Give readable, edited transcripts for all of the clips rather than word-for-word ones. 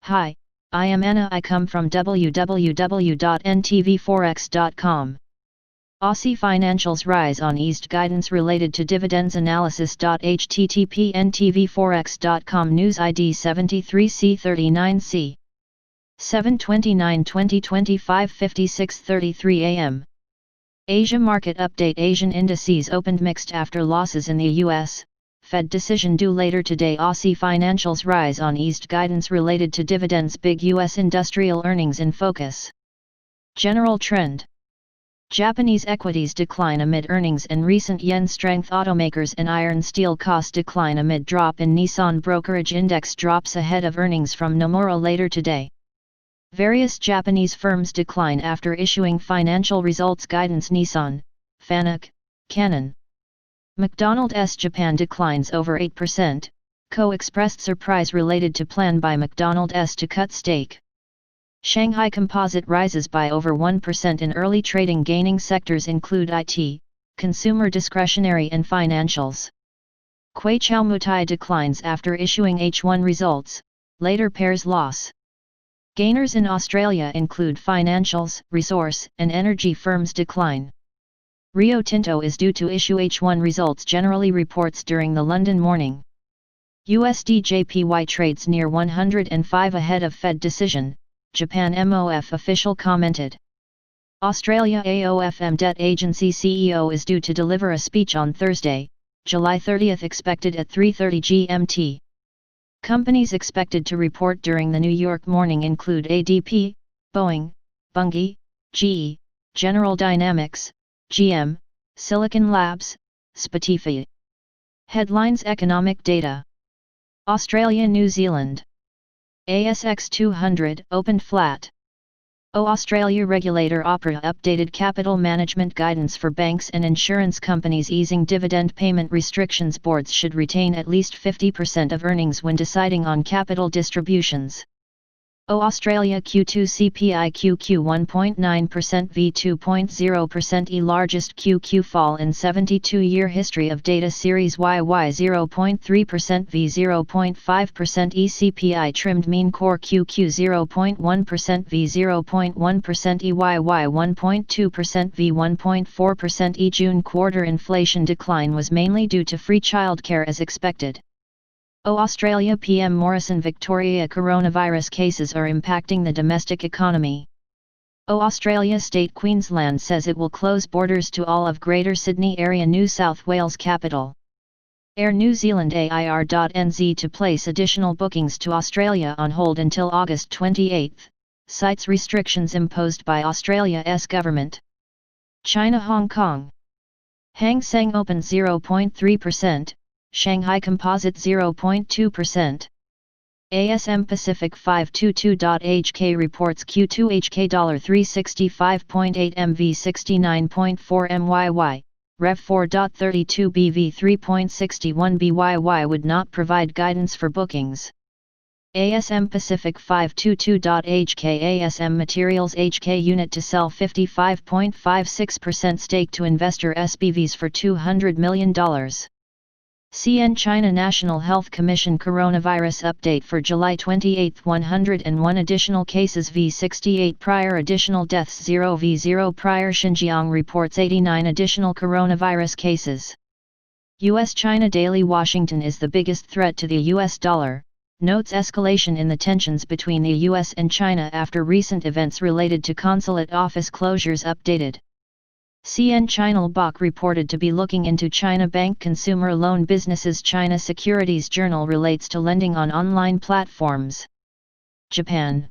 Hi, I am Anna. I come from www.ntvforex.com. Aussie financials rise on eased guidance related to dividends analysis. http ntvforex.com News ID 73C39C 7/29/2025 56:33 am. Asia market update. Asian indices opened mixed after losses in the US. Fed decision due later today. Aussie financials rise on eased guidance related to dividends. Big US industrial earnings in focus. General trend. Japanese equities decline amid earnings and recent yen strength. Automakers and iron steel costs decline amid drop in Nissan brokerage index. Drops ahead of earnings from Nomura later today. Various Japanese firms decline after issuing financial results guidance. Nissan, Fanuc, Canon, McDonald's Japan declines over 8%. Co expressed surprise related to plan by McDonald's to cut stake. Shanghai Composite rises by over 1% in early trading. Gaining sectors include IT, consumer discretionary and financials. Mutai declines after issuing H1 results, later pairs loss. Gainers in Australia include financials, resource and energy firms decline. Rio Tinto is due to issue H1 results. Generally reports during the London morning. USD JPY trades near 105 ahead of Fed decision, Japan MOF official commented. Australia AOFM Debt Agency CEO is due to deliver a speech on Thursday, July 30, expected at 3:30 GMT. Companies expected to report during the New York morning include ADP, Boeing, Bunge, GE, General Dynamics, GM, Silicon Labs, Spotify. Headlines. Economic data. Australia, New Zealand. ASX 200 opened flat. Australia regulator APRA updated capital management guidance for banks and insurance companies, easing dividend payment restrictions. Boards should retain at least 50% of earnings when deciding on capital distributions. Australia Q2 CPI QQ 1.9% v 2.0% largest QQ fall in 72-year history of data series. YY 0.3% v 0.5% CPI trimmed mean core QQ 0.1% v 0.1% EYY 1.2% v 1.4% June quarter inflation decline was mainly due to free childcare as expected. Australia PM Morrison. Victoria coronavirus cases are impacting the domestic economy. Australia State Queensland says it will close borders to all of Greater Sydney area. New South Wales capital. Air New Zealand AIR.NZ to place additional bookings to Australia on hold until August 28, cites restrictions imposed by Australia's government. China Hong Kong. Hang Seng open 0.3%. Shanghai Composite 0.2%. ASM Pacific 522.HK reports Q2 HK $365.8 MV 69.4 MYY, Rev 4.32 BV 3.61 BYY would not provide guidance for bookings. ASM Pacific 522.HK ASM Materials HK unit to sell 55.56% stake to investor SPVs for $200 million. CN China National Health Commission coronavirus update for July 28, 101 additional cases v 68 prior, additional deaths 0 v 0 prior. Xinjiang reports 89 additional coronavirus cases. US-China daily. Washington is the biggest threat to the US dollar, notes escalation in the tensions between the US and China after recent events related to consulate office closures. Updated. CN China Bach reported to be looking into China bank consumer loan businesses. China Securities Journal relates to lending on online platforms. Japan.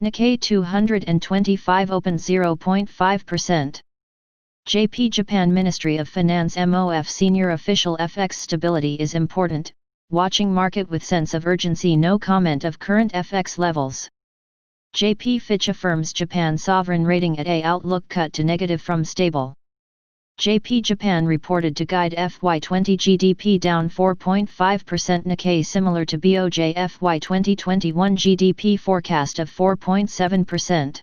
Nikkei 225 open 0.5%. JP Japan Ministry of Finance MOF senior official. FX stability is important, watching market with sense of urgency. No comment of current FX levels. JP Fitch affirms Japan sovereign rating at A, outlook cut to negative from stable. JP Japan reported to guide FY20 GDP down 4.5%. Nikkei similar to BOJ FY 2021 GDP forecast of 4.7%.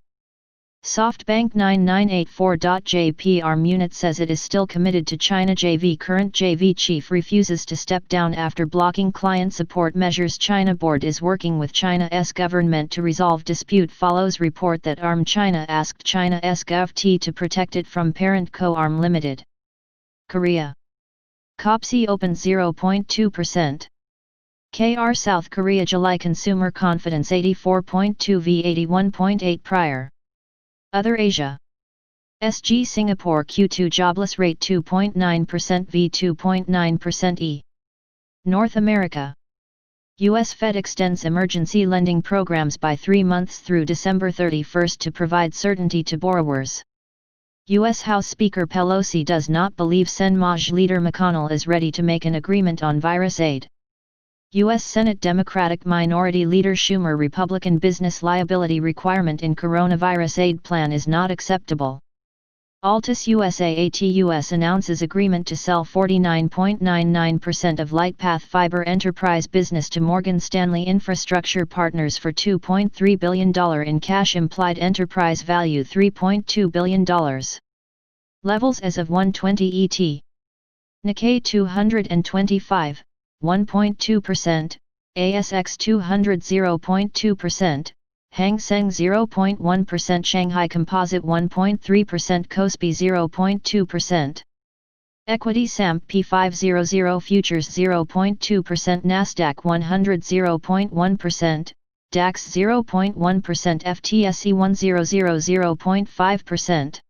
SoftBank 9984.jpr Munich says it is still committed to China JV. Current JV chief refuses to step down after blocking client support measures. China board is working with China's government to resolve dispute. Follows report that ARM China asked China's Gov to protect it from parent co ARM Limited. Korea. COPSI opened 0.2%. KR South Korea July consumer confidence 84.2 v 81.8 prior. Other Asia. SG Singapore Q2 jobless rate 2.9% v 2.9% e. North America. U.S. Fed extends emergency lending programs by 3 months through December 31 to provide certainty to borrowers. U.S. House Speaker Pelosi does not believe Senate leader McConnell is ready to make an agreement on virus aid. U.S. Senate Democratic Minority Leader Schumer Republican business liability requirement in coronavirus aid plan is not acceptable. Altus USA ATUS announces agreement to sell 49.99% of LightPath Fiber Enterprise business to Morgan Stanley Infrastructure Partners for $2.3 billion in cash. Implied enterprise value $3.2 billion. Levels as of 1:20 ET. Nikkei 225. 1.2%, ASX 200 0.2%, Hang Seng 0.1%, Shanghai Composite 1.3%, Kospi 0.2%. Equity SAMP P500 Futures 0.2%, Nasdaq 100 0.1%, DAX 0.1%, FTSE 100 0.5%.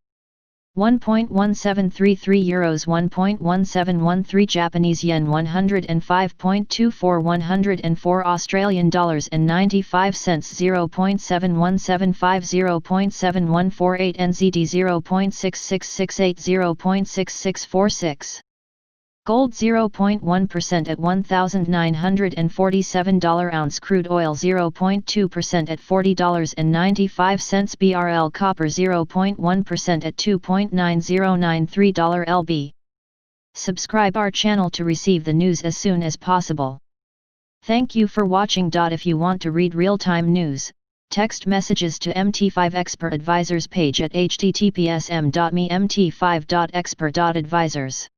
1.1733 euros 1.1713 Japanese yen 105.24 104 Australian dollars and 95 cents 0.7175 0.7148 NZD 0.6668 0.6646 Gold 0.1% at $1,947 ounce. Crude oil 0.2% at $40.95 BRL. Copper 0.1% at $2.9093 lb. Subscribe our channel to receive the news as soon as possible. Thank you for watching. If you want to read real-time news, text messages to MT5 Expert Advisors page at https://m.me mt5.expert.advisors.